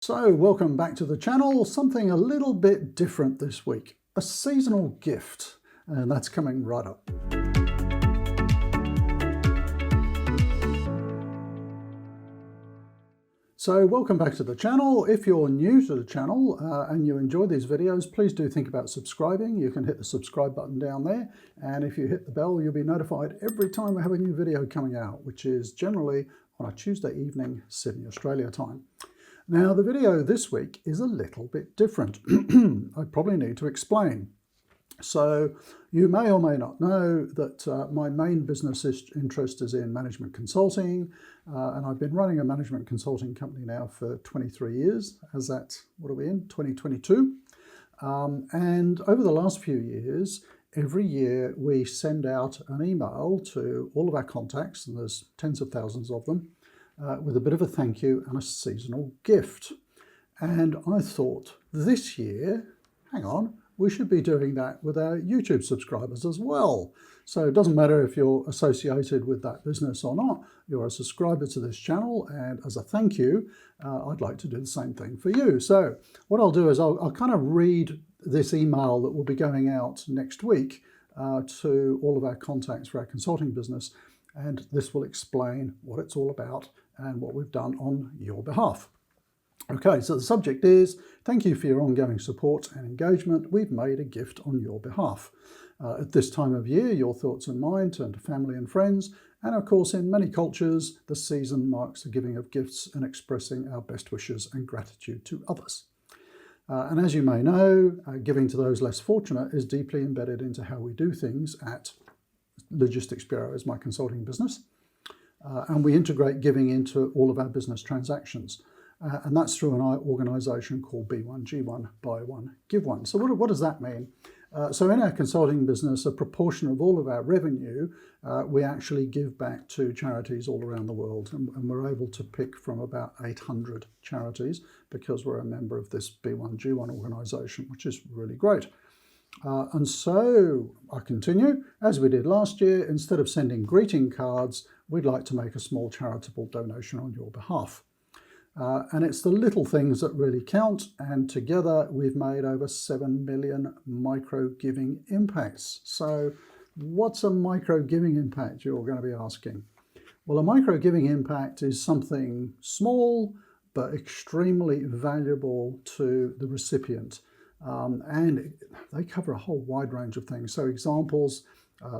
So welcome back to the channel. Something a little bit different this week, a seasonal gift, and that's coming right up. So welcome back to the channel. If you're new to the channel and you enjoy these videos, please do think about subscribing. You can hit the subscribe button down there, and if you hit the bell, you'll be notified every time we have a new video coming out, which is generally on a Tuesday evening, Sydney, Australia time. Now, the video this week is a little bit different. I probably need to explain. So you may or may not know that my main business interest is in management consulting, and I've been running a management consulting company now for 23 years. As at, what are we in, 2022? And over the last few years, every year we send out an email to all of our contacts, and there's tens of thousands of them, with a bit of a thank you and a seasonal gift. And I thought this year, hang on, we should be doing that with our YouTube subscribers as well. So it doesn't matter if you're associated with that business or not, you're a subscriber to this channel, and as a thank you, I'd like to do the same thing for you. So what I'll do is I'll kind of read this email that will be going out next week to all of our contacts for our consulting business, and this will explain what it's all about and what we've done on your behalf. Okay, so the subject is, thank you for your ongoing support and engagement. We've made a gift on your behalf. At this time of year, your thoughts and mine turn to family and friends. And of course, in many cultures, the season marks the giving of gifts and expressing our best wishes and gratitude to others. And as you may know, giving to those less fortunate is deeply embedded into how we do things at Logistics Bureau, is my consulting business. And we integrate giving into all of our business transactions. And that's through an organisation called B1G1, Buy One, Give One. So what does that mean? So in our consulting business, a proportion of all of our revenue, we actually give back to charities all around the world. And we're able to pick from about 800 charities because we're a member of this B1G1 organisation, which is really great. And so I continue, as we did last year, instead of sending greeting cards, we'd like to make a small charitable donation on your behalf. And it's the little things that really count, and together we've made over 7 million micro-giving impacts. So what's a micro-giving impact, you're going to be asking? Well, a micro-giving impact is something small but extremely valuable to the recipient. And they cover a whole wide range of things. So examples,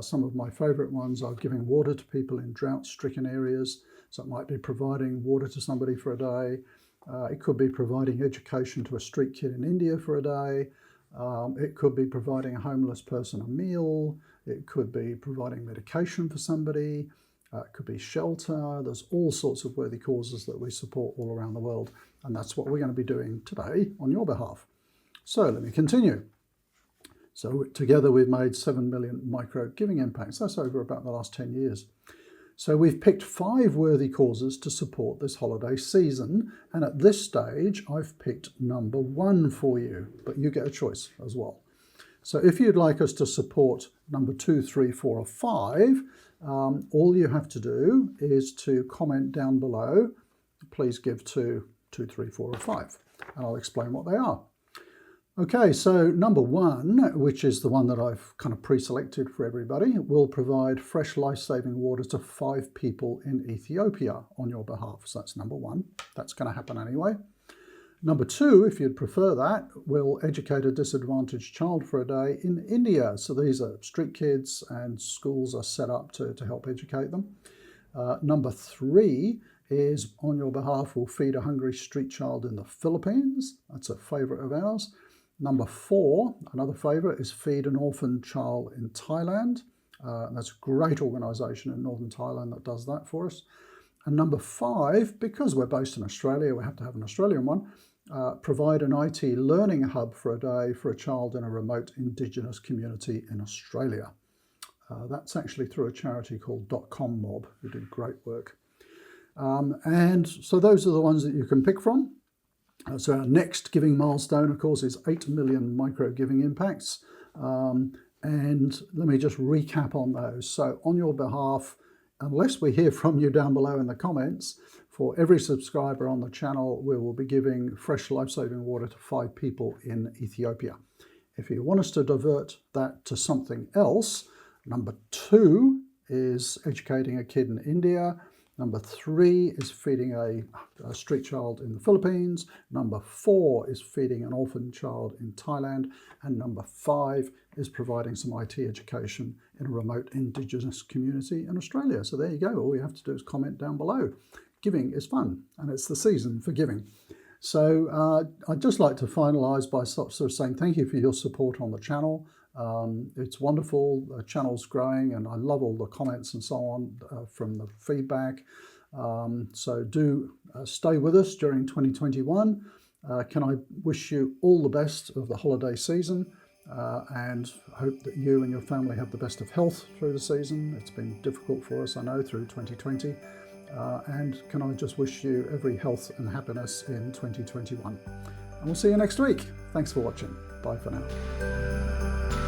some of my favourite ones are giving water to people in drought-stricken areas. So it might be providing water to somebody for a day. It could be providing education to a street kid in India for a day. It could be providing a homeless person a meal. It could be providing medication for somebody. It could be shelter. There's all sorts of worthy causes that we support all around the world. And that's what we're going to be doing today on your behalf. So let me continue. So together we've made 7 million micro giving impacts. That's over about the last 10 years. So we've picked 5 worthy causes to support this holiday season. And at this stage, I've picked number 1 for you, but you get a choice as well. So if you'd like us to support number 2, 3, 4, or 5, all you have to do is to comment down below, please give to 2, 3, 4, or 5, and I'll explain what they are. Okay, so number 1, which is the one that I've kind of pre-selected for everybody, will provide fresh life-saving water to 5 people in Ethiopia on your behalf. So that's number 1. That's going to happen anyway. Number 2, if you'd prefer that, will educate a disadvantaged child for a day in India. So these are street kids, and schools are set up to help educate them. Number 3 is, on your behalf, will feed a hungry street child in the Philippines. That's a favourite of ours. Number 4, another favourite, is feed an orphaned child in Thailand. That's a great organisation in northern Thailand that does that for us. And number 5, because we're based in Australia, we have to have an Australian one, provide an IT learning hub for a day for a child in a remote indigenous community in Australia. That's actually through a charity called .com Mob, who do great work. And so those are the ones that you can pick from. So our next giving milestone, of course, is 8 million micro giving impacts. And let me just recap on those. So on your behalf, unless we hear from you down below in the comments, For every subscriber on the channel, we will be giving fresh life-saving water to 5 people in Ethiopia. If you want us to divert that to something else, number 2 is educating a kid in India. Number 3 is feeding a street child in the Philippines. Number 4 is feeding an orphaned child in Thailand. And number 5 is providing some IT education in a remote indigenous community in Australia. So there you go. All you have to do is comment down below. Giving is fun, and it's the season for giving. So I'd just like to finalise by sort of saying thank you for your support on the channel. It's wonderful, the channel's growing, and I love all the comments and so on from the feedback. So do stay with us during 2021. Can I wish you all the best of the holiday season, and hope that you and your family have the best of health through the season. It's been difficult for us, I know, through 2020. And can I just wish you every health and happiness in 2021. And we'll see you next week. Thanks for watching. Bye for now.